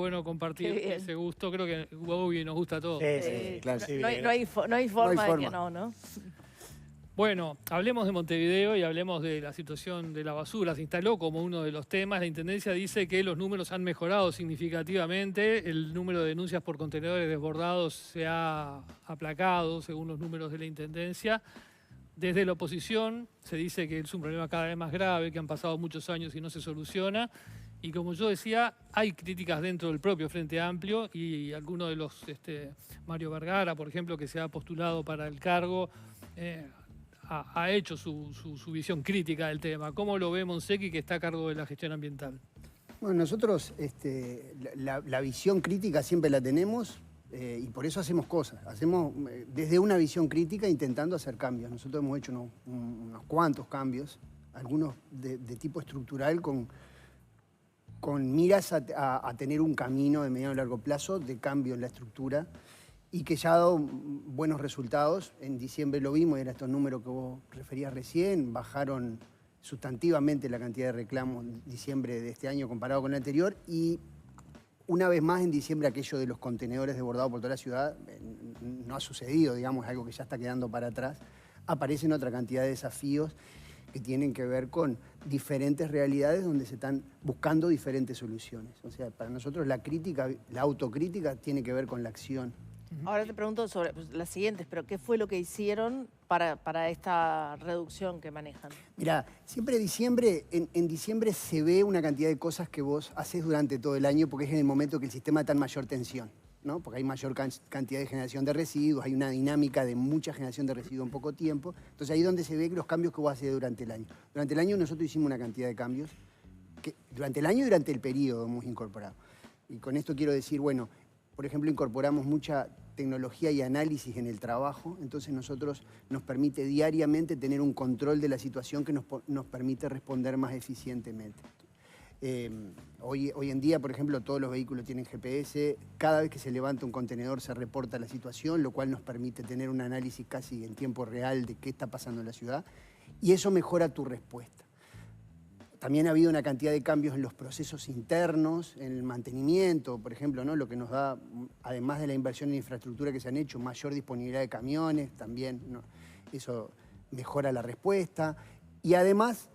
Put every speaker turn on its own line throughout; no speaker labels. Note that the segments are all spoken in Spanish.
bueno compartir ese gusto. Creo que Bobby nos gusta a todos.
Sí, claro.
No hay forma de que no.
Bueno, hablemos de Montevideo y hablemos de la situación de la basura. Se instaló como uno de los temas. La Intendencia dice que los números han mejorado significativamente. El número de denuncias por contenedores desbordados se ha aplacado, según los números de la Intendencia. Desde la oposición se dice que es un problema cada vez más grave, que han pasado muchos años y no se soluciona. Y como yo decía, hay críticas dentro del propio Frente Amplio y algunos de los, Mario Vergara, por ejemplo, que se ha postulado para el cargo, ha hecho su visión crítica del tema. ¿Cómo lo ve Monsecchi, que está a cargo de la gestión ambiental?
Bueno, nosotros la visión crítica siempre la tenemos y por eso hacemos cosas. Hacemos desde una visión crítica intentando hacer cambios. Nosotros hemos hecho unos cuantos cambios, algunos de tipo estructural con miras a tener un camino de mediano y largo plazo de cambio en la estructura y que ya ha dado buenos resultados. En diciembre lo vimos, eran estos números que vos referías recién, bajaron sustantivamente la cantidad de reclamos en diciembre de este año comparado con el anterior y una vez más en diciembre aquello de los contenedores desbordados por toda la ciudad no ha sucedido, digamos, algo que ya está quedando para atrás. Aparecen otra cantidad de desafíos que tienen que ver con diferentes realidades donde se están buscando diferentes soluciones. O sea, para nosotros la crítica, la autocrítica tiene que ver con la acción.
Ahora te pregunto sobre las siguientes, pero ¿qué fue lo que hicieron para esta reducción que manejan?
Mirá, siempre en diciembre se ve una cantidad de cosas que vos haces durante todo el año porque es en el momento que el sistema está en mayor tensión, ¿no? Porque hay mayor cantidad de generación de residuos, hay una dinámica de mucha generación de residuos en poco tiempo. Entonces ahí es donde se ve los cambios que vos haces durante el año. Durante el año nosotros hicimos una cantidad de cambios que durante el año y durante el periodo hemos incorporado. Y con esto quiero decir, bueno, por ejemplo, incorporamos mucha tecnología y análisis en el trabajo, entonces nos permite diariamente tener un control de la situación que nos permite responder más eficientemente. Hoy en día, por ejemplo, todos los vehículos tienen GPS, cada vez que se levanta un contenedor se reporta la situación, lo cual nos permite tener un análisis casi en tiempo real de qué está pasando en la ciudad, y eso mejora tu respuesta. También ha habido una cantidad de cambios en los procesos internos, en el mantenimiento, por ejemplo, ¿no? Lo que nos da, además de la inversión en infraestructura que se han hecho, mayor disponibilidad de camiones, también, ¿no? Eso mejora la respuesta. Y además,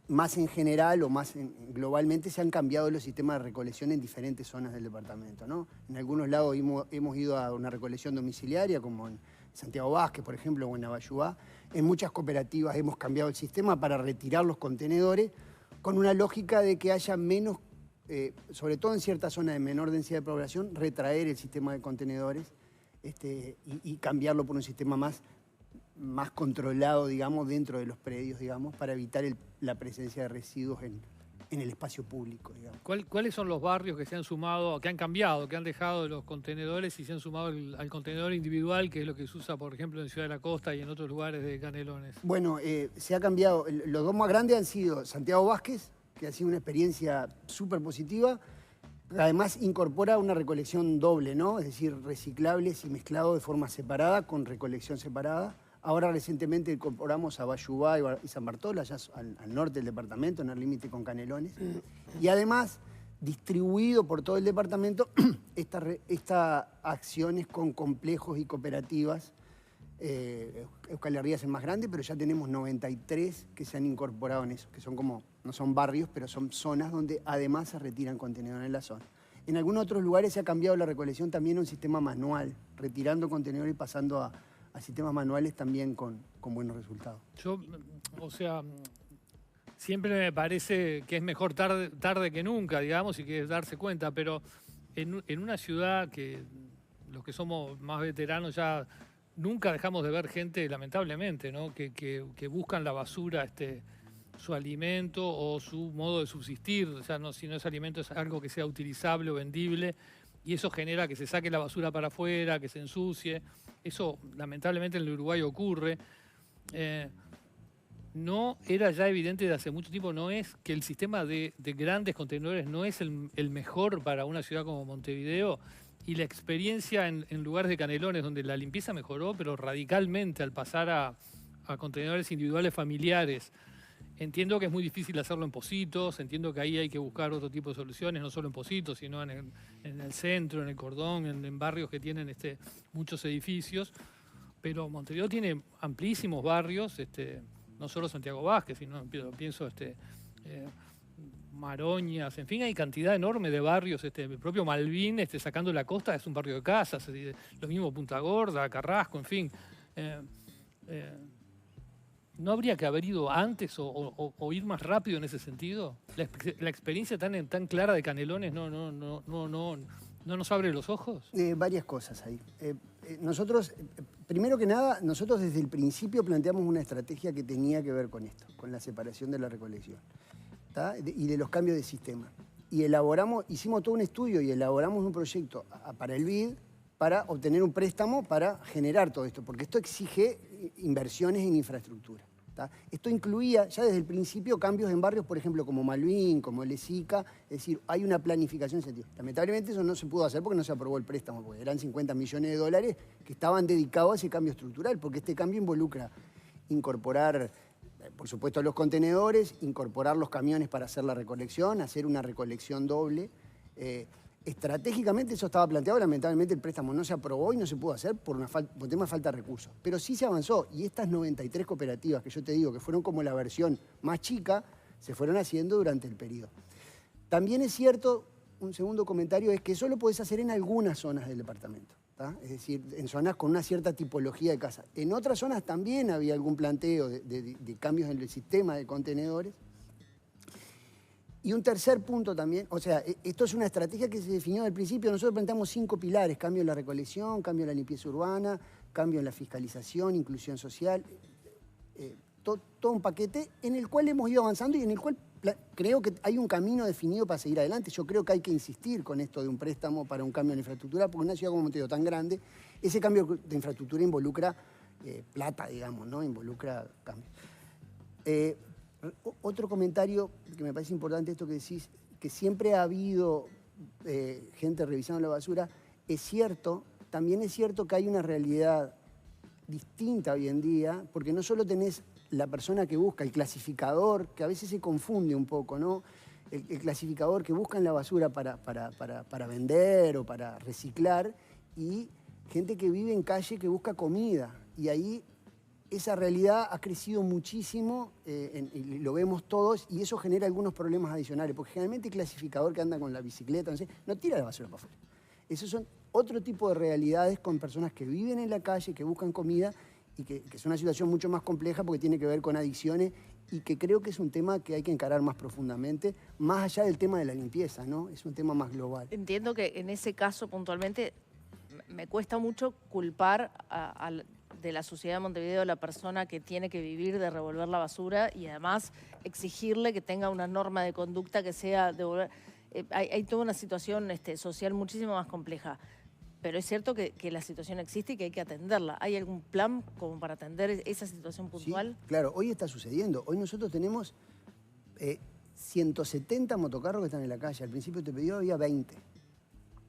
más en general o más globalmente, se han cambiado los sistemas de recolección en diferentes zonas del departamento, ¿no? En algunos lados hemos ido a una recolección domiciliaria, como en Santiago Vázquez, por ejemplo, o en Abayuá. En muchas cooperativas hemos cambiado el sistema para retirar los contenedores con una lógica de que haya menos, sobre todo en ciertas zonas de menor densidad de población, retraer el sistema de contenedores y cambiarlo por un sistema más controlado, digamos, dentro de los predios, digamos, para evitar la presencia de residuos en el espacio público, digamos.
¿Cuáles son los barrios que se han sumado, que han cambiado, que han dejado de los contenedores y se han sumado al contenedor individual, que es lo que se usa, por ejemplo, en Ciudad de la Costa y en otros lugares de Canelones?
Bueno, se ha cambiado. Los dos más grandes han sido Santiago Vázquez, que ha sido una experiencia súper positiva. Además, incorpora una recolección doble, ¿no? Es decir, reciclables y mezclados de forma separada, con recolección separada. Ahora recientemente incorporamos a Bayubá y San Bartolo, allá al norte del departamento, en el límite con Canelones. Y además, distribuido por todo el departamento, estas acciones con complejos y cooperativas. Euskal Herria es el más grande, pero ya tenemos 93 que se han incorporado en eso, que son como, no son barrios, pero son zonas donde además se retiran contenedores en la zona. En algunos otros lugares se ha cambiado la recolección también a un sistema manual, retirando contenedores y pasando a sistemas manuales también con buenos resultados.
Siempre me parece que es mejor tarde que nunca, digamos, y que es darse cuenta, pero en una ciudad que los que somos más veteranos ya nunca dejamos de ver gente, lamentablemente, ¿no? que buscan la basura, su alimento o su modo de subsistir. O sea, si no es alimento, es algo que sea utilizable o vendible, y eso genera que se saque la basura para afuera, que se ensucie. Eso, lamentablemente, en el Uruguay ocurre. No era ya evidente desde hace mucho tiempo, no es que el sistema de grandes contenedores no es el mejor para una ciudad como Montevideo, y la experiencia en lugares de Canelones, donde la limpieza mejoró, pero radicalmente al pasar a contenedores individuales familiares, Entiendo que es muy difícil hacerlo en Positos, entiendo que ahí hay que buscar otro tipo de soluciones, no solo en Positos, sino en el centro, en el Cordón, en barrios que tienen muchos edificios. Pero Montevideo tiene amplísimos barrios, no solo Santiago Vázquez, sino pienso Maroñas, en fin, hay cantidad enorme de barrios. El propio Malvin, sacando la costa, es un barrio de casas, lo mismo Punta Gorda, Carrasco, en fin. ¿No habría que haber ido antes o ir más rápido en ese sentido? La experiencia tan clara de Canelones no nos abre los ojos.
Varias cosas ahí. Nosotros, primero que nada, nosotros desde el principio planteamos una estrategia que tenía que ver con esto, con la separación de la recolección, ¿tá? Y de los cambios de sistema. Y hicimos todo un estudio y elaboramos un proyecto para el BID para obtener un préstamo para generar todo esto, porque esto exige inversiones en infraestructura. ¿Tá? Esto incluía ya desde el principio cambios en barrios, por ejemplo, como Malvin, como Lezica, es decir, hay una planificación en ese sentido. Lamentablemente eso no se pudo hacer porque no se aprobó el préstamo, porque eran 50 millones de dólares que estaban dedicados a ese cambio estructural, porque este cambio involucra incorporar, por supuesto, los contenedores, incorporar los camiones para hacer la recolección, hacer una recolección doble. Estratégicamente eso estaba planteado, lamentablemente el préstamo no se aprobó y no se pudo hacer por tema de falta de recursos. Pero sí se avanzó y estas 93 cooperativas que yo te digo, que fueron como la versión más chica, se fueron haciendo durante el periodo. También es cierto, un segundo comentario, es que eso lo podés hacer en algunas zonas del departamento, ¿tá? Es decir, en zonas con una cierta tipología de casa. En otras zonas también había algún planteo de cambios en el sistema de contenedores. Y un tercer punto también, o sea, esto es una estrategia que se definió desde el principio. Nosotros planteamos 5 pilares: cambio en la recolección, cambio en la limpieza urbana, cambio en la fiscalización, inclusión social, todo un paquete en el cual hemos ido avanzando y en el cual creo que hay un camino definido para seguir adelante. Yo creo que hay que insistir con esto de un préstamo para un cambio en la infraestructura, porque en una ciudad como Montevideo tan grande, ese cambio de infraestructura involucra plata, digamos, ¿no? Involucra cambio. Otro comentario que me parece importante, esto que decís, que siempre ha habido gente revisando la basura, es cierto, también es cierto que hay una realidad distinta hoy en día, porque no solo tenés la persona que busca, el clasificador, que a veces se confunde un poco, ¿no? El clasificador que busca en la basura para vender o para reciclar, y gente que vive en calle que busca comida, y ahí esa realidad ha crecido muchísimo, y lo vemos todos, y eso genera algunos problemas adicionales, porque generalmente el clasificador que anda con la bicicleta, no tira la basura para afuera. Esos son otro tipo de realidades con personas que viven en la calle, que buscan comida, y que es una situación mucho más compleja porque tiene que ver con adicciones, y que creo que es un tema que hay que encarar más profundamente, más allá del tema de la limpieza, ¿no? Es un tema más global.
Entiendo que en ese caso puntualmente me cuesta mucho culpar de la sociedad de Montevideo a la persona que tiene que vivir de revolver la basura y además exigirle que tenga una norma de conducta que sea devolver. Hay toda una situación social muchísimo más compleja, pero es cierto que la situación existe y que hay que atenderla. ¿Hay algún plan como para atender esa situación puntual?
Sí, claro, hoy está sucediendo. Hoy nosotros tenemos 170 motocarros que están en la calle. Al principio te pedí, había 20.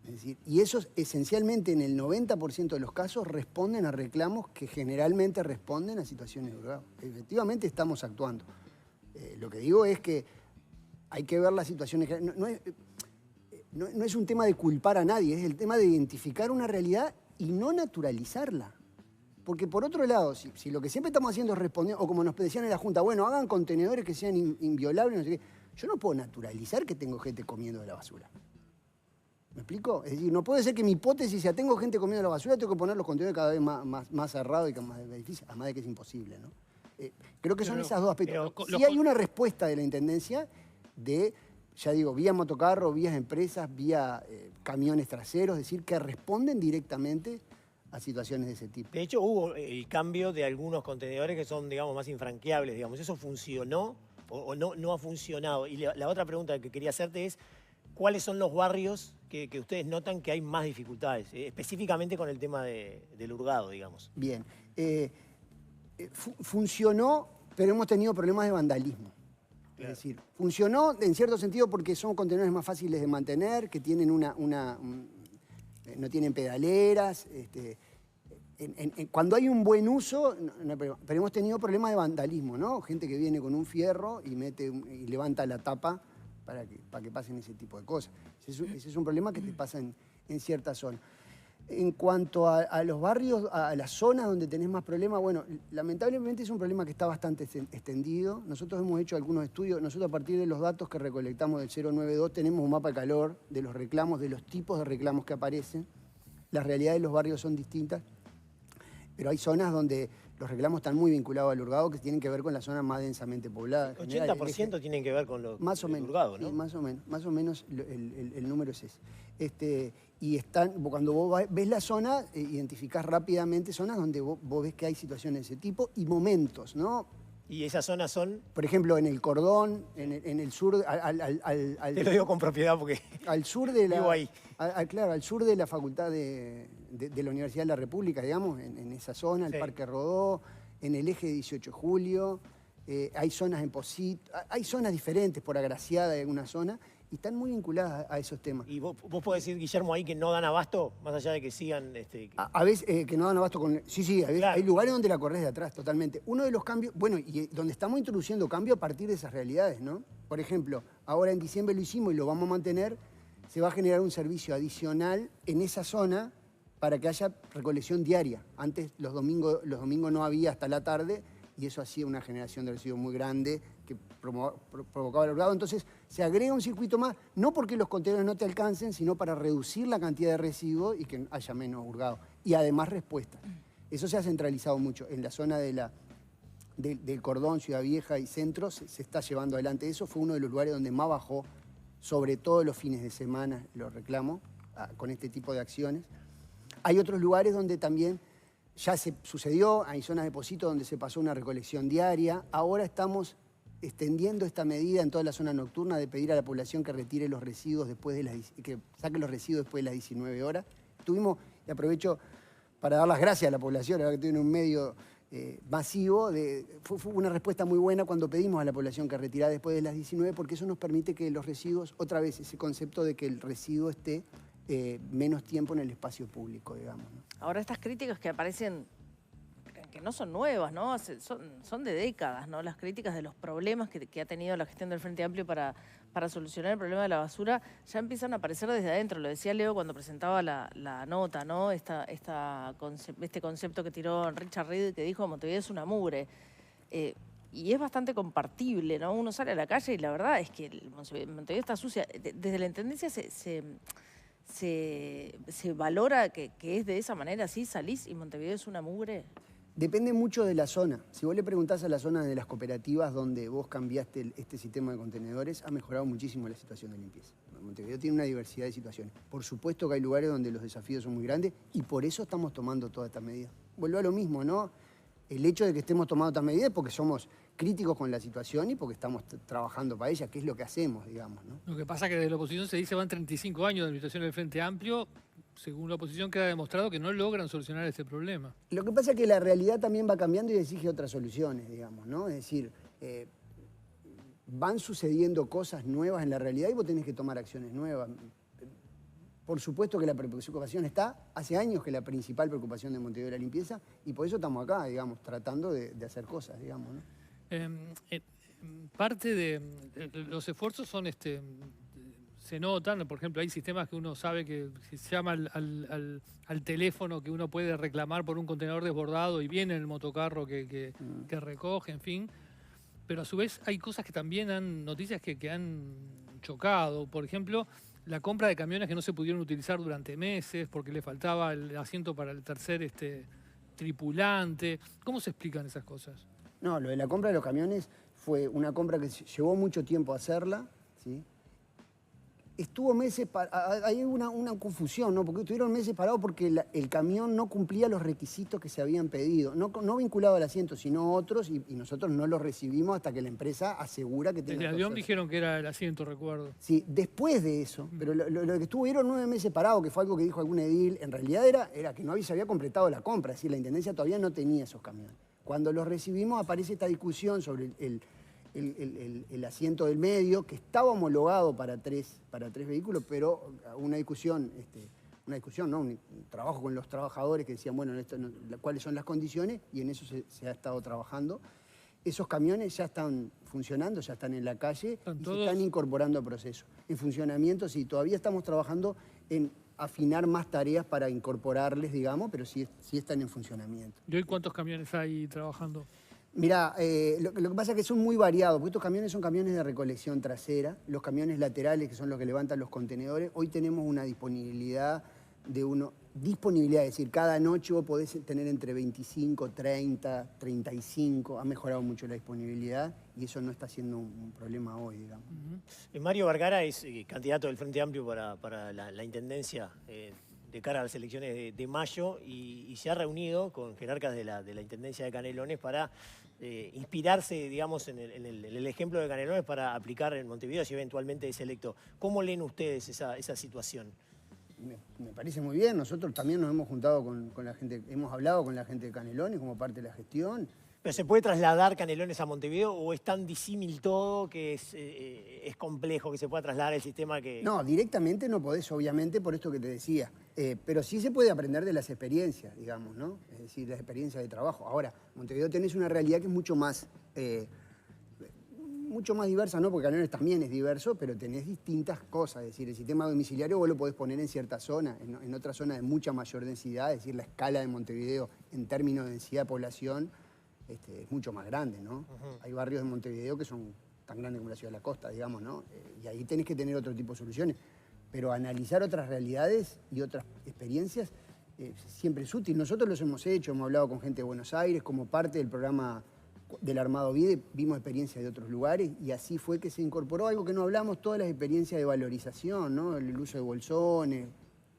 Es decir, y esos esencialmente en el 90% de los casos responden a reclamos que generalmente responden a situaciones de hurgado. Efectivamente estamos actuando. Lo que digo es que hay que ver las situaciones. No es un tema de culpar a nadie, es el tema de identificar una realidad y no naturalizarla. Porque por otro lado, si lo que siempre estamos haciendo es responder, o como nos decían en la Junta, bueno, hagan contenedores que sean inviolables, no sé qué, yo no puedo naturalizar que tengo gente comiendo de la basura. ¿Me explico? Es decir, no puede ser que mi hipótesis sea tengo gente comiendo la basura, tengo que poner los contenedores cada vez más cerrados y más difícil, además de que es imposible, ¿no? Creo que son esas dos aspectos. Sí hay una respuesta de la Intendencia de, ya digo, vía motocarro, vía empresas, vía camiones traseros, es decir, que responden directamente a situaciones de ese tipo.
De hecho, hubo el cambio de algunos contenedores que son, digamos, más infranqueables, digamos. ¿Eso funcionó o no ha funcionado? Y la otra pregunta que quería hacerte es, ¿cuáles son los barrios que ustedes notan que hay más dificultades, específicamente con el tema del hurgado, digamos?
Bien. Funcionó, pero hemos tenido problemas de vandalismo. Claro. Es decir, funcionó en cierto sentido porque son contenedores más fáciles de mantener, que tienen no tienen pedaleras, Cuando hay un buen uso, pero hemos tenido problemas de vandalismo, ¿no? Gente que viene con un fierro y y levanta la tapa para que pasen ese tipo de cosas. Ese es un problema que te pasa en ciertas zonas. En cuanto a los barrios, a las zonas donde tenés más problemas, bueno, lamentablemente es un problema que está bastante extendido. Nosotros hemos hecho algunos estudios, nosotros a partir de los datos que recolectamos del 092 tenemos un mapa de calor de los reclamos, de los tipos de reclamos que aparecen. Las realidades de los barrios son distintas, pero hay zonas donde los reclamos están muy vinculados al hurgado, que tienen que ver con las zonas más densamente pobladas.
80% tienen que ver con lo
más o menos,
hurgado, ¿no?
Sí, más o menos el número es ese. Y cuando vos ves la zona, identificás rápidamente zonas donde vos ves que hay situaciones de ese tipo y momentos, ¿no?
¿Y esas zonas son?
Por ejemplo, en el Cordón, en el sur...
Te lo digo con propiedad porque
al sur de la,
vivo ahí.
Claro, al sur de la Facultad de la Universidad de la República, digamos, en esa zona,
Sí.
el Parque Rodó, en el eje 18 de Julio, hay zonas en Posito, hay zonas diferentes por Agraciada en alguna zona, y están muy vinculadas a esos temas.
¿Y vos podés decir, Guillermo, ahí que no dan abasto, más allá de que sigan...
A veces que no dan abasto con... Sí, a veces
Claro.
hay lugares donde la corres de atrás, totalmente. Uno de los cambios, bueno, y donde estamos introduciendo cambio a partir de esas realidades, ¿no? Por ejemplo, ahora en diciembre lo hicimos y lo vamos a mantener, se va a generar un servicio adicional en esa zona para que haya recolección diaria. Antes los domingos no había hasta la tarde y eso hacía una generación de residuos muy grande que provocaba el hurgado. Entonces se agrega un circuito más, no porque los contenedores no te alcancen, sino para reducir la cantidad de residuos y que haya menos hurgado. Y además respuesta. Eso se ha centralizado mucho. En la zona del Cordón, Ciudad Vieja y Centro se está llevando adelante. Eso fue uno de los lugares donde más bajó, sobre todo los fines de semana, los reclamos, con este tipo de acciones. Hay otros lugares donde también ya se sucedió, hay zonas de Posito donde se pasó una recolección diaria. Ahora estamos extendiendo esta medida en toda la zona nocturna de pedir a la población que retire los residuos que saque los residuos después de las 19 horas. Y aprovecho para dar las gracias a la población, ahora que tiene un medio masivo, fue una respuesta muy buena cuando pedimos a la población que retirara después de las 19, porque eso nos permite que los residuos, otra vez ese concepto de que el residuo esté menos tiempo en el espacio público, digamos, ¿no?
Ahora estas críticas que aparecen, que no son nuevas, ¿no? Son de décadas, ¿no? Las críticas de los problemas que ha tenido la gestión del Frente Amplio para solucionar el problema de la basura ya empiezan a aparecer desde adentro. Lo decía Leo cuando presentaba la nota, ¿no? Este concepto que tiró Richard Reed, que dijo Montevideo es una mugre. Y es bastante compartible, ¿no? Uno sale a la calle y la verdad es que Montevideo está sucia. Desde la Intendencia se valora que es de esa manera, así salís y Montevideo es una mugre.
Depende mucho de la zona. Si vos le preguntás a la zona de las cooperativas donde vos cambiaste este sistema de contenedores, ha mejorado muchísimo la situación de limpieza. Montevideo tiene una diversidad de situaciones. Por supuesto que hay lugares donde los desafíos son muy grandes y por eso estamos tomando todas estas medidas. Vuelvo a lo mismo, ¿no? El hecho de que estemos tomando estas medidas es porque somos críticos con la situación y porque estamos trabajando para ella, que es lo que hacemos, digamos, ¿no?
Lo que pasa es que desde la oposición se dice van 35 años de administración del Frente Amplio. Según la oposición queda demostrado que no logran solucionar este problema.
Lo que pasa es que la realidad también va cambiando y exige otras soluciones, digamos, ¿no? Es decir, van sucediendo cosas nuevas en la realidad y vos tenés que tomar acciones nuevas. Por supuesto que la preocupación está, hace años que la principal preocupación de Montevideo es la limpieza y por eso estamos acá, digamos, tratando de hacer cosas, digamos, ¿no?
Parte de los esfuerzos son se notan, por ejemplo, hay sistemas que uno sabe que si se llama al teléfono que uno puede reclamar por un contenedor desbordado y viene el motocarro que recoge, en fin. Pero a su vez hay cosas que también noticias que han chocado. Por ejemplo, la compra de camiones que no se pudieron utilizar durante meses porque le faltaba el asiento para el tercer tripulante. ¿Cómo se explican esas cosas?
No, lo de la compra de los camiones fue una compra que llevó mucho tiempo hacerla, ¿sí? Estuvo meses, hay una confusión, ¿no? Porque estuvieron meses parados porque el camión no cumplía los requisitos que se habían pedido. No vinculado al asiento, sino otros, y nosotros no los recibimos hasta que la empresa asegura que tenga.
Desde avión dijeron que era el asiento, recuerdo.
Sí, después de eso, pero lo que estuvieron 9 meses parados, que fue algo que dijo algún edil, en realidad era que se había completado la compra, es decir, la Intendencia todavía no tenía esos camiones. Cuando los recibimos aparece esta discusión sobre el asiento del medio, que estaba homologado para tres vehículos, pero una discusión una discusión, ¿no? Un trabajo con los trabajadores que decían, bueno, cuáles son las condiciones, y en eso se ha estado trabajando. Esos camiones ya están funcionando, ya están en la calle y se están incorporando a procesos. En funcionamiento, sí, todavía estamos trabajando en afinar más tareas para incorporarles, digamos, pero sí están en funcionamiento.
¿Y hoy cuántos camiones hay trabajando?
Mirá, lo que pasa es que son muy variados, porque estos camiones son camiones de recolección trasera, los camiones laterales, que son los que levantan los contenedores. Hoy tenemos una disponibilidad es decir, cada noche vos podés tener entre 25, 30, 35, ha mejorado mucho la disponibilidad y eso no está siendo un problema hoy, digamos.
Mario Vergara es candidato del Frente Amplio para la intendencia de cara a las elecciones de mayo y se ha reunido con jerarcas de la Intendencia de Canelones para inspirarse, digamos, en el ejemplo de Canelones para aplicar en Montevideo si eventualmente es electo. ¿Cómo leen ustedes esa situación?
Me parece muy bien. Nosotros también nos hemos juntado con la gente, hemos hablado con la gente de Canelones como parte de la gestión.
¿Pero se puede trasladar Canelones a Montevideo o es tan disímil todo que es complejo que se pueda trasladar el sistema que...?
No, directamente no podés, obviamente, por esto que te decía. Pero sí se puede aprender de las experiencias, digamos, ¿no? Es decir, las experiencias de trabajo. Ahora, Montevideo tenés una realidad que es mucho más diversa, ¿no? Porque Canelones también es diverso, pero tenés distintas cosas. Es decir, el sistema domiciliario vos lo podés poner en cierta zona, en otra zona de mucha mayor densidad. Es decir, la escala de Montevideo en términos de densidad de población es mucho más grande, ¿no? Hay barrios de Montevideo que son tan grandes como la ciudad de la costa, digamos, ¿no? Y ahí tenés que tener otro tipo de soluciones. Pero analizar otras realidades y otras experiencias siempre es útil. Nosotros los hemos hecho, hemos hablado con gente de Buenos Aires, como parte del programa del Armado Vide, vimos experiencias de otros lugares y así fue que se incorporó algo que no hablamos, todas las experiencias de valorización, ¿no? El uso de bolsones,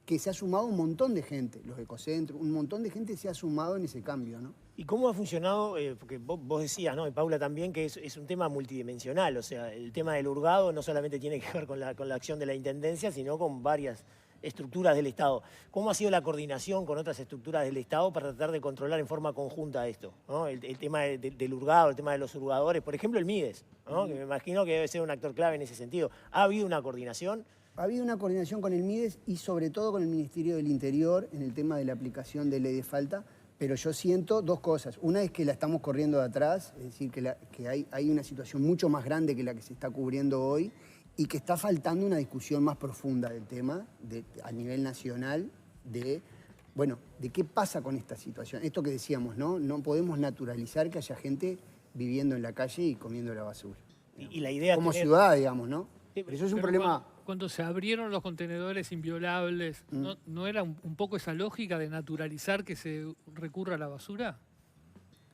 que se ha sumado un montón de gente, los ecocentros, un montón de gente se ha sumado en ese cambio, ¿no?
¿Y cómo ha funcionado? Porque vos decías, ¿no? Y Paula también, que es un tema multidimensional, o sea, el tema del hurgado no solamente tiene que ver con la acción de la Intendencia, sino con varias estructuras del Estado. ¿Cómo ha sido la coordinación con otras estructuras del Estado para tratar de controlar en forma conjunta esto, ¿no? El tema del hurgado, el tema de los hurgadores, por ejemplo el MIDES, ¿no? Que me imagino que debe ser un actor clave en ese sentido. ¿Ha habido una coordinación?
Ha habido una coordinación con el MIDES y sobre todo con el Ministerio del Interior en el tema de la aplicación de ley de falta, pero yo siento dos cosas. Una es que la estamos corriendo de atrás, es decir, que hay una situación mucho más grande que la que se está cubriendo hoy y que está faltando una discusión más profunda del tema a nivel nacional de qué pasa con esta situación. Esto que decíamos, ¿no? No podemos naturalizar que haya gente viviendo en la calle y comiendo la basura.
Y la idea
como ciudad, digamos, ¿no?
Sí,
pero eso es un
Pero
problema...
Cuando se abrieron los contenedores inviolables, ¿no era un poco esa lógica de naturalizar que se recurra a la basura?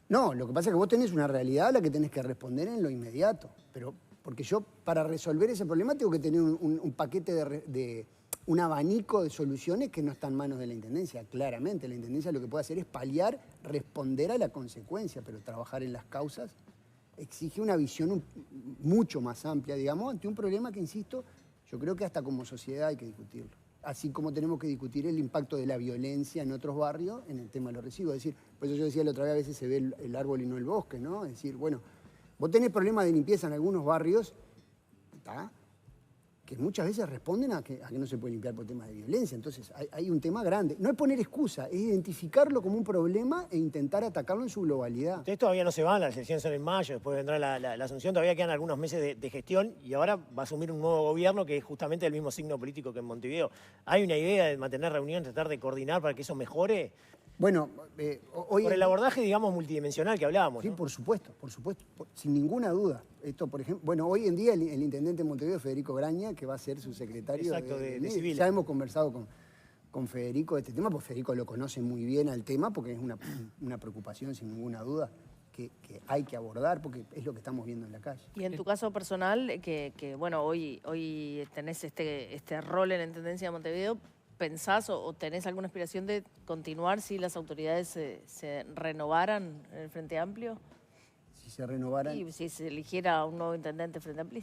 No, lo que pasa es que vos tenés una realidad a la que tenés que responder en lo inmediato. Pero porque yo, para resolver ese problema, tengo que tener un paquete un abanico de soluciones que no está en manos de la Intendencia. Claramente, la Intendencia lo que puede hacer es paliar, responder a la consecuencia, pero trabajar en las causas exige una visión mucho más amplia, digamos, ante un problema que, insisto, yo creo que hasta como sociedad hay que discutirlo. Así como tenemos que discutir el impacto de la violencia en otros barrios en el tema de los residuos. Es decir, por eso yo decía la otra vez, a veces se ve el árbol y no el bosque, ¿no? Es decir, bueno, vos tenés problemas de limpieza en algunos barrios, ¿tá? Que muchas veces responden a que no se puede limpiar por temas de violencia. Entonces, hay un tema grande. No es poner excusa, es identificarlo como un problema e intentar atacarlo en su globalidad.
Ustedes todavía no se van, las elecciones son en mayo, después vendrá la Asunción, todavía quedan algunos meses de gestión y ahora va a asumir un nuevo gobierno que es justamente el mismo signo político que en Montevideo. ¿Hay una idea de mantener reuniones, tratar de coordinar para que eso mejore?
Bueno, hoy...
Por el abordaje, digamos, multidimensional que hablábamos,
Sí,
¿no?
por supuesto, sin ninguna duda. Esto, por ejemplo, bueno, hoy en día el intendente de Montevideo, Federico Graña, que va a ser su secretario
de civil.
Ya hemos conversado con Federico de este tema, porque Federico lo conoce muy bien al tema, porque es una preocupación, sin ninguna duda, que hay que abordar, porque es lo que estamos viendo en la calle.
Y en tu caso personal, que bueno, hoy tenés este rol en la Intendencia de Montevideo, ¿pensás o tenés alguna aspiración de continuar si las autoridades se renovaran en el Frente Amplio?
Si se renovaran...
Y si se eligiera un nuevo intendente Frente Amplio.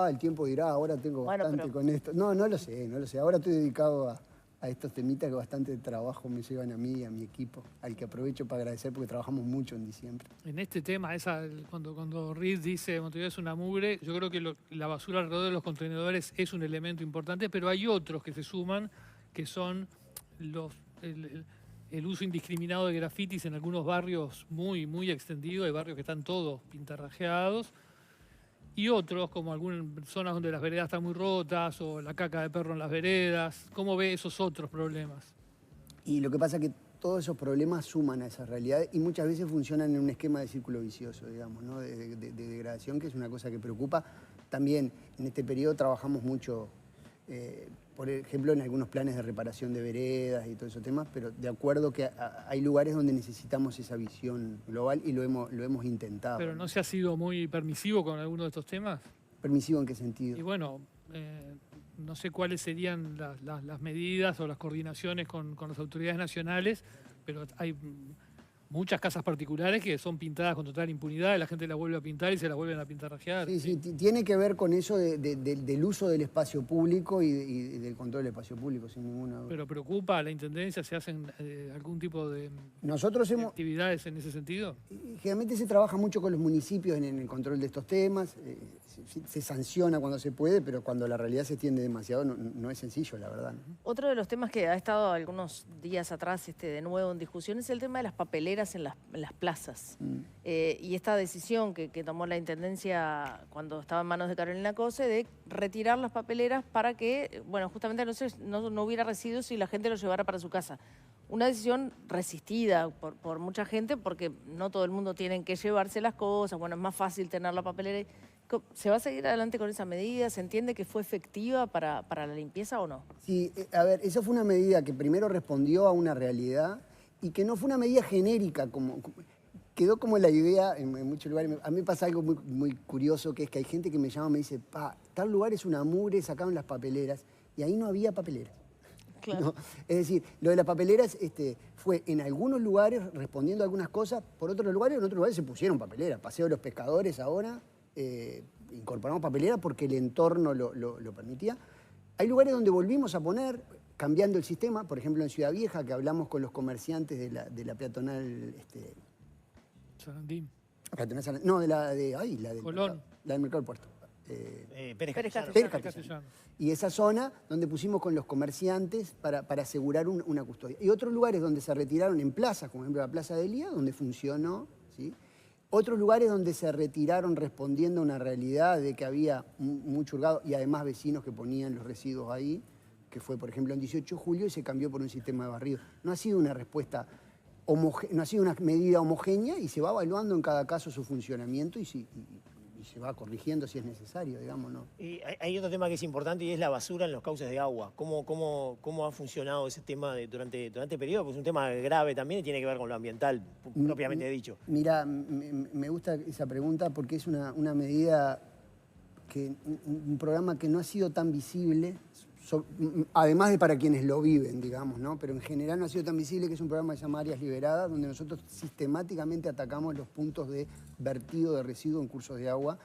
El tiempo dirá, ahora tengo bastante con esto. No lo sé. Ahora estoy dedicado a estos temitas que bastante trabajo me llevan a mí y a mi equipo, al que aprovecho para agradecer porque trabajamos mucho en diciembre.
En este tema, cuando Riz dice Montevideo es una mugre, yo creo que la basura alrededor de los contenedores es un elemento importante, pero hay otros que se suman, que son el uso indiscriminado de grafitis en algunos barrios muy, muy extendidos. Hay barrios que están todos pintarrajeados. Y otros, como algunas zonas donde las veredas están muy rotas o la caca de perro en las veredas. ¿Cómo ve esos otros problemas?
Y lo que pasa es que todos esos problemas suman a esa realidad y muchas veces funcionan en un esquema de círculo vicioso, digamos, ¿no? de degradación, que es una cosa que preocupa. También en este periodo trabajamos mucho, por ejemplo, en algunos planes de reparación de veredas y todos esos temas, pero de acuerdo que hay lugares donde necesitamos esa visión global y lo hemos intentado.
¿Pero no se ha sido muy permisivo con alguno de estos temas?
¿Permisivo en qué sentido?
Y bueno, no sé cuáles serían las medidas o las coordinaciones con las autoridades nacionales, pero hay muchas casas particulares que son pintadas con total impunidad y la gente las vuelve a pintar y se las vuelven a pintarrajear.
Sí, tiene que ver con eso del uso del espacio público y del control del espacio público, sin ninguna duda.
¿Pero preocupa a la Intendencia? ¿Se hacen algún tipo de actividades en ese sentido?
Generalmente se trabaja mucho con los municipios en el control de estos temas, se sanciona cuando se puede, pero cuando la realidad se extiende demasiado no es sencillo, la verdad, ¿no?
Otro de los temas que ha estado algunos días atrás de nuevo en discusión es el tema de las papeleras en las plazas. Y esta decisión que tomó la Intendencia cuando estaba en manos de Carolina Cose de retirar las papeleras para que, bueno, justamente no hubiera residuos y la gente los llevara para su casa. Una decisión resistida por mucha gente porque no todo el mundo tiene que llevarse las cosas, bueno, es más fácil tener la papelera. ¿Se va a seguir adelante con esa medida? ¿Se entiende que fue efectiva para la limpieza o no?
Sí, a ver, esa fue una medida que primero respondió a una realidad y que no fue una medida genérica, quedó como la idea en muchos lugares. A mí me pasa algo muy, muy curioso, que es que hay gente que me llama y me dice, tal lugar es una mugre, sacaron las papeleras, y ahí no había papeleras.
Claro.
¿No? Es decir, lo de las papeleras fue en algunos lugares respondiendo a algunas cosas, por otros lugares, en otros lugares se pusieron papeleras. Paseo de los Pescadores ahora, incorporamos papelera porque el entorno lo permitía. Hay lugares donde volvimos a poner, cambiando el sistema, por ejemplo en Ciudad Vieja, que hablamos con los comerciantes de la peatonal...
Sarandí.
No, la del
Colón.
La del Mercado del Puerto.
Pérez
Castellano. Y esa zona donde pusimos con los comerciantes para asegurar una custodia. Y otros lugares donde se retiraron en plazas, como por ejemplo la Plaza de Elía, donde funcionó, ¿sí? Otros lugares donde se retiraron respondiendo a una realidad de que había mucho hurgado y además vecinos que ponían los residuos ahí, que fue por ejemplo en 18 de julio y se cambió por un sistema de barrido. No ha sido una respuesta no ha sido una medida homogénea y se va evaluando en cada caso su funcionamiento y se va corrigiendo si es necesario, digamos, ¿no?
Y hay otro tema que es importante y es la basura en los cauces de agua. ¿Cómo ha funcionado ese tema durante el periodo? Pues es un tema grave también y tiene que ver con lo ambiental, propiamente dicho.
Mira, me gusta esa pregunta porque es una medida, un programa que no ha sido tan visible, además de para quienes lo viven, digamos, ¿no? Pero en general no ha sido tan visible, que es un programa que se llama Áreas Liberadas, donde nosotros sistemáticamente atacamos los puntos de vertido de residuos en cursos de agua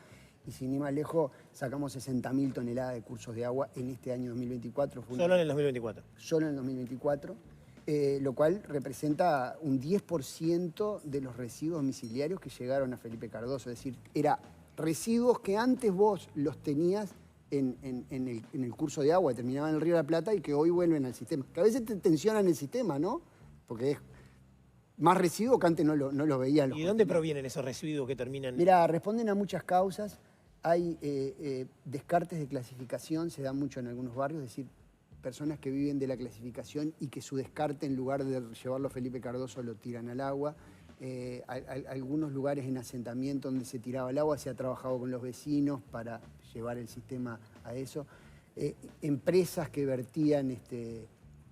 y sin ir más lejos sacamos 60.000 toneladas de cursos de agua en este año 2024.
Solo en el 2024.
Solo en el 2024, lo cual representa un 10% de los residuos domiciliarios que llegaron a Felipe Cardoso. Es decir, era residuos que antes vos los tenías en el curso de agua, terminaban en el Río de la Plata y que hoy vuelven al sistema. Que a veces te tensionan el sistema, ¿no? Porque es más residuos que antes no lo veían.
¿Y de dónde provienen esos residuos que terminan?
Mira, responden a muchas causas. Hay descartes de clasificación, se da mucho en algunos barrios, es decir, personas que viven de la clasificación y que su descarte, en lugar de llevarlo a Felipe Cardoso, lo tiran al agua. Algunos lugares en asentamiento donde se tiraba el agua, se ha trabajado con los vecinos para llevar el sistema a eso. Empresas que vertían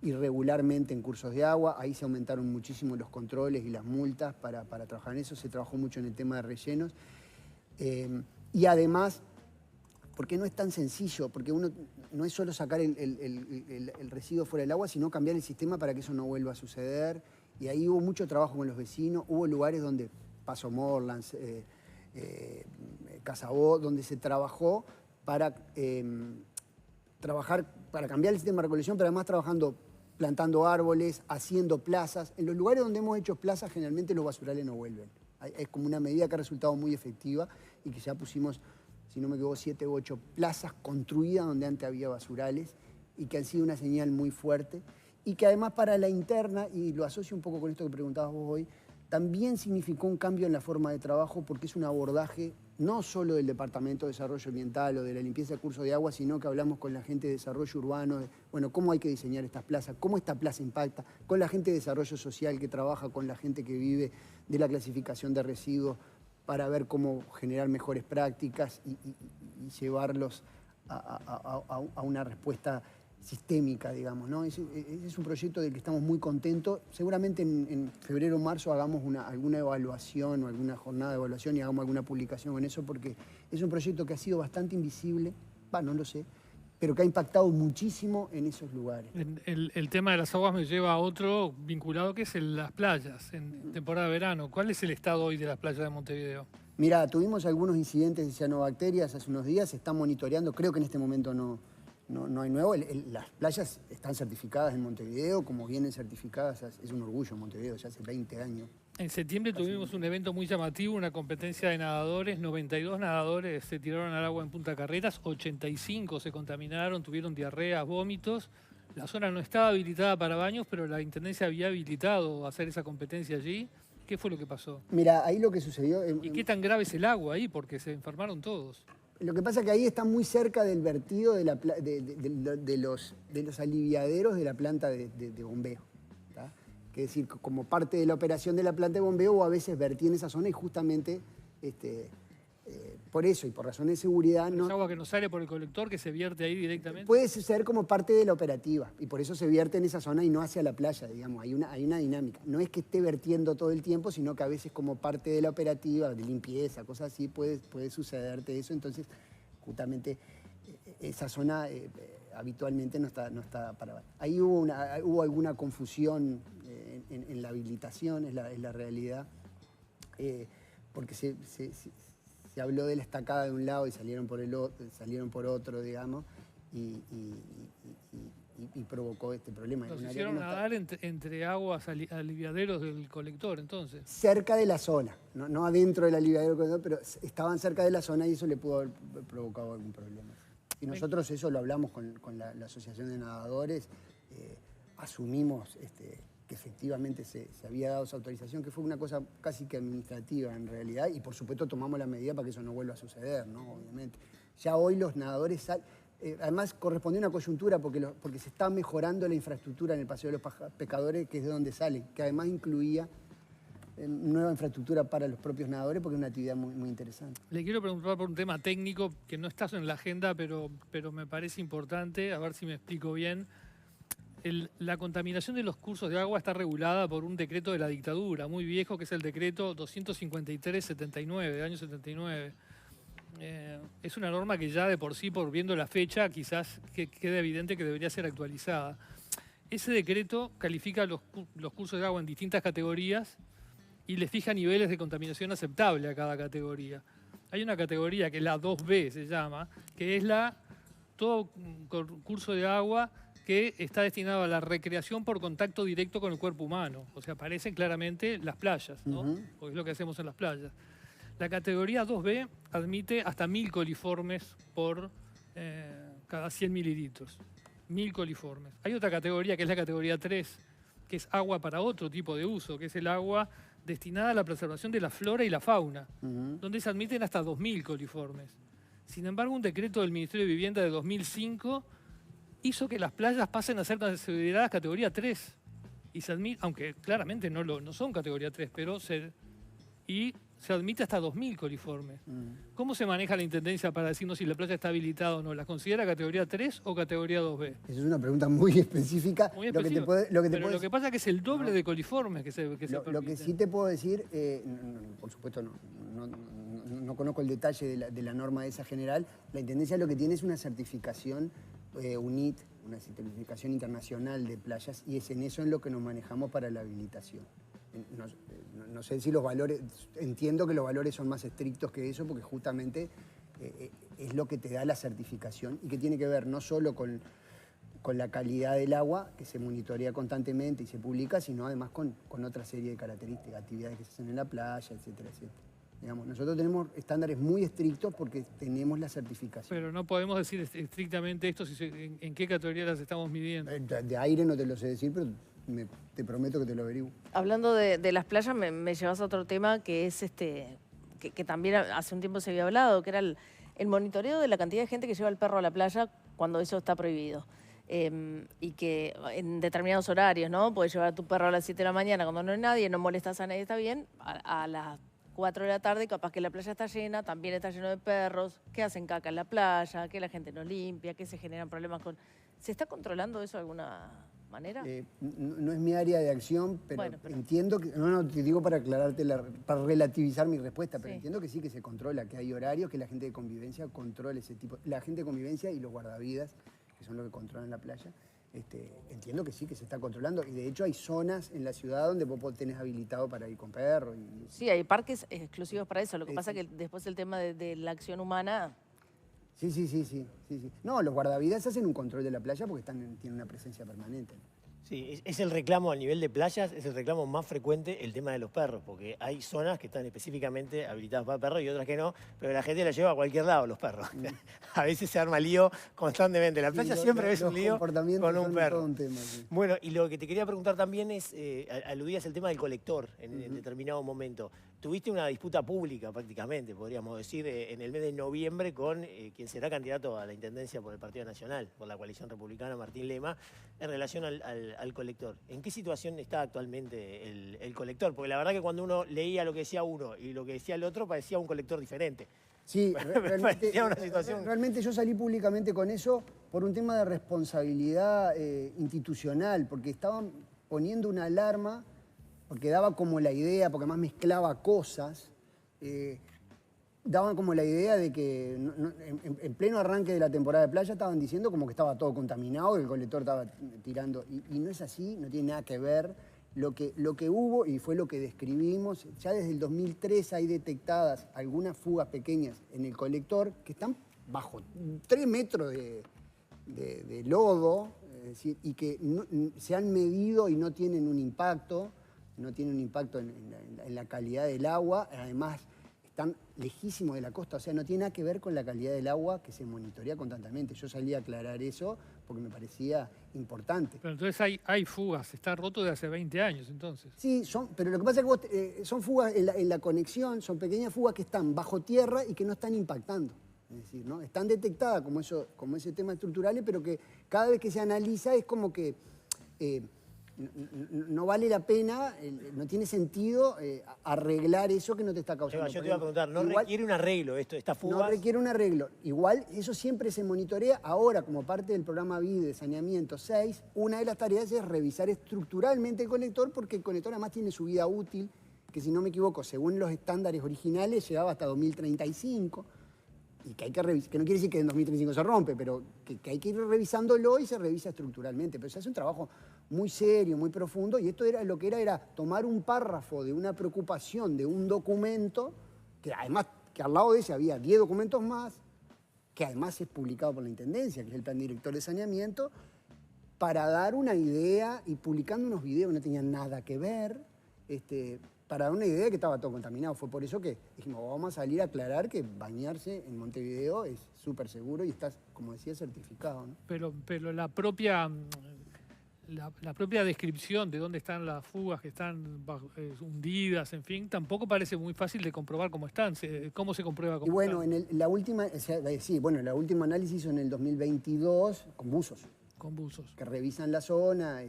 irregularmente en cursos de agua, ahí se aumentaron muchísimo los controles y las multas para trabajar en eso. Se trabajó mucho en el tema de rellenos. Y además, porque no es tan sencillo, porque uno no es solo sacar el residuo fuera del agua, sino cambiar el sistema para que eso no vuelva a suceder. Y ahí hubo mucho trabajo con los vecinos, hubo lugares donde, Paso Morlands, Casabó, donde se trabajó para cambiar el sistema de recolección, pero además plantando árboles, haciendo plazas. En los lugares donde hemos hecho plazas, generalmente los basurales no vuelven. Es como una medida que ha resultado muy efectiva y que ya pusimos, si no me equivoco, 7 u 8 plazas construidas donde antes había basurales. y que han sido una señal muy fuerte, y que además para la interna, y lo asocio un poco con esto que preguntabas vos hoy, también significó un cambio en la forma de trabajo porque es un abordaje no solo del Departamento de Desarrollo Ambiental o de la limpieza de curso de agua, sino que hablamos con la gente de desarrollo urbano, de, bueno, cómo hay que diseñar estas plazas, cómo esta plaza impacta, con la gente de desarrollo social que trabaja con la gente que vive de la clasificación de residuos para ver cómo generar mejores prácticas y llevarlos a una respuesta sistémica, digamos, ¿no? Es un proyecto del que estamos muy contentos. Seguramente en febrero o marzo hagamos alguna evaluación o alguna jornada de evaluación y hagamos alguna publicación con eso, porque es un proyecto que ha sido bastante invisible, no lo sé, pero que ha impactado muchísimo en esos lugares.
El tema de las aguas me lleva a otro vinculado, que es las playas en temporada de verano. ¿Cuál es el estado hoy de las playas de Montevideo?
Mira, tuvimos algunos incidentes de cianobacterias hace unos días, se están monitoreando, creo que en este momento no hay nuevo. Las playas están certificadas en Montevideo, como vienen certificadas, es un orgullo Montevideo, ya hace 20 años.
En septiembre tuvimos un evento muy llamativo, una competencia de nadadores. 92 nadadores se tiraron al agua en Punta Carretas, 85 se contaminaron, tuvieron diarreas, vómitos. La zona no estaba habilitada para baños, pero la Intendencia había habilitado hacer esa competencia allí. ¿Qué fue lo que pasó?
Mira, ahí lo que sucedió...
¿Y qué tan grave es el agua ahí? Porque se enfermaron todos.
Lo que pasa es que ahí está muy cerca del vertido de los aliviaderos de la planta de bombeo. ¿Tá? Que es decir, como parte de la operación de la planta de bombeo, o a veces vertí en esa zona y justamente por eso y por razones de seguridad...
¿Es agua que no sale por el colector, que se vierte ahí directamente?
Puede ser como parte de la operativa y por eso se vierte en esa zona y no hacia la playa, digamos. Hay una dinámica. No es que esté vertiendo todo el tiempo, sino que a veces como parte de la operativa, de limpieza, cosas así, puede sucederte eso. Entonces, justamente esa zona habitualmente no está para... Ahí hubo alguna confusión en la habilitación, es la realidad, porque se habló de la estacada de un lado y salieron por otro, digamos, y provocó este problema.
Nos hicieron nadar entre aguas aliviaderos del colector, entonces.
Cerca de la zona, no adentro del aliviadero del colector, pero estaban cerca de la zona y eso le pudo haber provocado algún problema. Y nosotros eso lo hablamos con la Asociación de Nadadores, asumimos que efectivamente se había dado esa autorización, que fue una cosa casi que administrativa en realidad, y por supuesto tomamos la medida para que eso no vuelva a suceder, ¿no? Obviamente. Ya hoy los nadadores además correspondió a una coyuntura porque se está mejorando la infraestructura en el Paseo de los Pescadores, que es de donde salen, que además incluía nueva infraestructura para los propios nadadores, porque es una actividad muy, muy interesante.
Le quiero preguntar por un tema técnico que no está en la agenda, pero me parece importante, a ver si me explico bien. La contaminación de los cursos de agua está regulada por un decreto de la dictadura, muy viejo, que es el decreto 253-79, del año 79. Es una norma que ya de por sí, por viendo la fecha, quizás quede evidente que debería ser actualizada. Ese decreto califica los cursos de agua en distintas categorías y les fija niveles de contaminación aceptable a cada categoría. Hay una categoría que es la 2B, se llama, que es todo curso de agua que está destinado a la recreación por contacto directo con el cuerpo humano. O sea, aparecen claramente las playas, ¿no? Porque es lo que hacemos en las playas. La categoría 2B admite hasta 1000 coliformes por cada 100 mililitros. 1000 coliformes. Hay otra categoría, que es la categoría 3, que es agua para otro tipo de uso, que es el agua destinada a la preservación de la flora y la fauna, donde se admiten hasta 2000 coliformes. Sin embargo, un decreto del Ministerio de Vivienda de 2005 hizo que las playas pasen a ser consideradas categoría 3. Y se admite, aunque claramente no son categoría 3, pero se admite hasta 2000 coliformes. ¿Cómo se maneja la Intendencia para decirnos si la playa está habilitada o no? ¿La considera categoría 3 o categoría 2B?
Esa es una pregunta muy específica.
Muy específica. Lo que pasa es que es el doble de coliformes que se permiten.
Lo que sí te puedo decir, por supuesto no conozco el detalle de la norma de esa general, la Intendencia lo que tiene es una certificación UNIT, una certificación internacional de playas, y es en eso en lo que nos manejamos para la habilitación. No sé si los valores, entiendo que los valores son más estrictos que eso, porque justamente es lo que te da la certificación y que tiene que ver no solo con la calidad del agua, que se monitorea constantemente y se publica, sino además con otra serie de características, actividades que se hacen en la playa, etcétera, etcétera. Digamos, nosotros tenemos estándares muy estrictos porque tenemos la certificación.
Pero no podemos decir estrictamente esto en qué categoría las estamos midiendo.
De aire no te lo sé decir, pero te prometo que te lo averiguo.
Hablando de las playas, me llevas a otro tema que es que también hace un tiempo se había hablado, que era el monitoreo de la cantidad de gente que lleva el perro a la playa cuando eso está prohibido. Y que en determinados horarios, ¿no? Puedes llevar a tu perro a las 7 de la mañana cuando no hay nadie, no molestas a nadie, está bien. A las 4 de la tarde, capaz que la playa está llena, también está lleno de perros, que hacen caca en la playa, que la gente no limpia, que se generan problemas con... ¿Se está controlando eso de alguna manera?
No es mi área de acción, pero,
Bueno, pero...
entiendo que... No, te digo para aclararte, para relativizar mi respuesta, pero
Sí.
entiendo que sí que se controla, que hay horarios, que la gente de convivencia controla ese tipo... La gente de convivencia y los guardavidas, que son los que controlan la playa, entiendo que sí que se está controlando. Y de hecho hay zonas en la ciudad donde vos tenés habilitado para ir con perro.
Sí, hay parques exclusivos para eso. Lo que pasa es que después el tema de la acción humana...
Sí. No, los guardavidas hacen un control de la playa porque tienen una presencia permanente.
Sí, es el reclamo a nivel de playas, es el reclamo más frecuente el tema de los perros, porque hay zonas que están específicamente habilitadas para perros y otras que no, pero la gente la lleva a cualquier lado, los perros. A veces se arma lío constantemente. La playa siempre ves un lío con un perro.
Todo un tema, sí.
Bueno, y lo que te quería preguntar también es, aludías el tema del colector en determinado momento. Tuviste una disputa pública prácticamente, podríamos decir, en el mes de noviembre con quien será candidato a la intendencia por el Partido Nacional, por la coalición republicana, Martín Lema, en relación al colector. ¿En qué situación está actualmente el colector? Porque la verdad que cuando uno leía lo que decía uno y lo que decía el otro, parecía un colector diferente.
Sí,
realmente
yo salí públicamente con eso por un tema de responsabilidad institucional, porque estaban poniendo una alarma, porque daba como la idea, porque además mezclaba cosas, daban como la idea de que en pleno arranque de la temporada de playa estaban diciendo como que estaba todo contaminado, que el colector estaba tirando, y no es así, no tiene nada que ver. Lo que hubo, y fue lo que describimos, ya desde el 2003 hay detectadas algunas fugas pequeñas en el colector que están bajo 3 metros de lodo, es decir, y que se han medido y no tienen un impacto, en la calidad del agua, además están lejísimos de la costa, o sea, no tiene nada que ver con la calidad del agua que se monitorea constantemente. Yo salí a aclarar eso porque me parecía importante.
Pero entonces hay fugas, está roto de hace 20 años entonces.
Sí, pero lo que pasa es que son fugas en la conexión, son pequeñas fugas que están bajo tierra y que no están impactando. Es decir, ¿no? Están detectadas como ese tema estructurales, pero que cada vez que se analiza es como que no vale la pena, no tiene sentido arreglar eso que no te está causando.
Yo te iba a preguntar, ¿no requiere un arreglo esta fuga?
No requiere un arreglo. Igual, eso siempre se monitorea. Ahora, como parte del programa BID de saneamiento 6, una de las tareas es revisar estructuralmente el colector, porque el colector además tiene su vida útil, que si no me equivoco, según los estándares originales, llegaba hasta 2035. Y que hay que revisar, que no quiere decir que en 2035 se rompe, pero que hay que ir revisándolo y se revisa estructuralmente. Pero se hace un trabajo muy serio, muy profundo, y esto lo que era tomar un párrafo de una preocupación de un documento, que además, que al lado de ese había 10 documentos más, que además es publicado por la Intendencia, que es el Plan Director de Saneamiento, para dar una idea, y publicando unos videos que no tenían nada que ver, para dar una idea de que estaba todo contaminado. Fue por eso que dijimos, vamos a salir a aclarar que bañarse en Montevideo es súper seguro y está, como decía, certificado, ¿no?
Pero la propia descripción de dónde están las fugas que están hundidas, en fin, tampoco parece muy fácil de comprobar cómo están. ¿Cómo se comprueba cómo
Y bueno,
están?
la última análisis hizo en el 2022 con buzos.
Con buzos.
Que revisan la zona,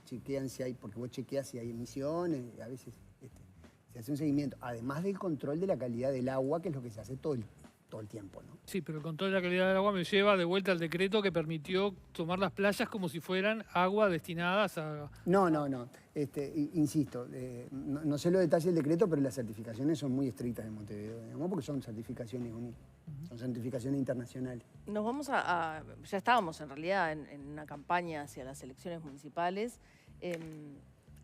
chequean si hay, porque vos chequeas si hay emisiones, a veces se hace un seguimiento, además del control de la calidad del agua, que es lo que se hace todo el tiempo, ¿no?
Sí, pero el control de la calidad del agua me lleva de vuelta al decreto que permitió tomar las playas como si fueran agua destinadas a...
No. Insisto, no sé los detalles del decreto, pero las certificaciones son muy estrictas en Montevideo, digamos, porque son certificaciones únicas, son certificaciones internacionales.
Nos vamos ya estábamos en realidad en una campaña hacia las elecciones municipales.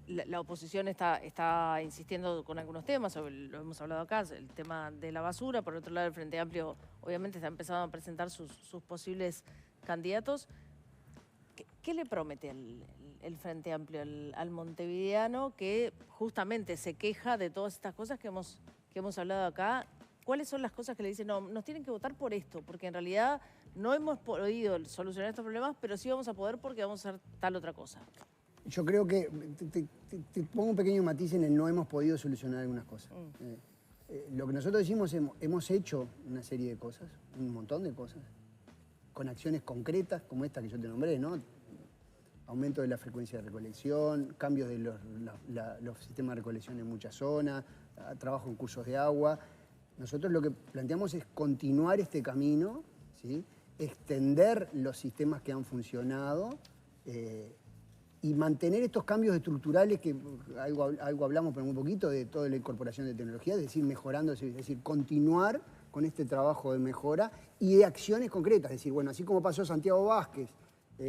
La oposición está insistiendo con algunos temas, lo hemos hablado acá, el tema de la basura. Por otro lado, el Frente Amplio obviamente está empezando a presentar sus posibles candidatos. ¿Qué le promete el Frente Amplio al montevideano que justamente se queja de todas estas cosas que hemos que hemos hablado acá, ¿cuáles son las cosas que le dicen, no, nos tienen que votar por esto? Porque en realidad no hemos podido solucionar estos problemas, pero sí vamos a poder porque vamos a hacer tal otra cosa.
Yo creo que, te pongo un pequeño matiz en el no hemos podido solucionar algunas cosas. Lo que nosotros decimos, hemos hecho una serie de cosas, un montón de cosas, con acciones concretas como esta que yo te nombré, ¿no? Aumento de la frecuencia de recolección, cambios de los sistemas de recolección en muchas zonas, trabajo en cursos de agua. Nosotros lo que planteamos es continuar este camino, ¿sí? Extender los sistemas que han funcionado y mantener estos cambios estructurales que algo hablamos, pero muy poquito, de toda la incorporación de tecnología, es decir, mejorando, es decir, continuar con este trabajo de mejora y de acciones concretas. Es decir, bueno, así como pasó Santiago Vázquez,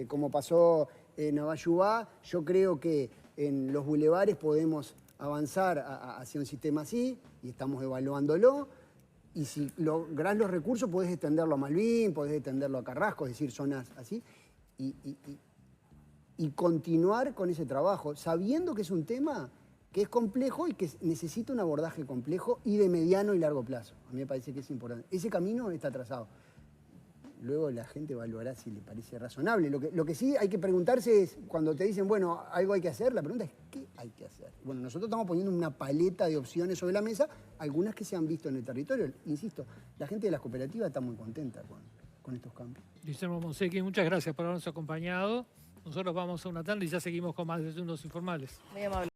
como pasó en Navayubá, yo creo que en los bulevares podemos avanzar hacia un sistema así y estamos evaluándolo. Y si lográs los recursos, podés extenderlo a Malvin, podés extenderlo a Carrasco, es decir, zonas así. Y continuar con ese trabajo, sabiendo que es un tema que es complejo y que necesita un abordaje complejo y de mediano y largo plazo. A mí me parece que es importante. Ese camino está trazado. Luego la gente evaluará si le parece razonable. Lo que sí hay que preguntarse es, cuando te dicen, bueno, algo hay que hacer, la pregunta es, ¿qué hay que hacer? Bueno, nosotros estamos poniendo una paleta de opciones sobre la mesa, algunas que se han visto en el territorio. Insisto, la gente de las cooperativas está muy contenta con estos cambios.
Guillermo Monsecchi, muchas gracias por habernos acompañado. Nosotros vamos a una tanda y ya seguimos con más desayunos informales.
Muy amable.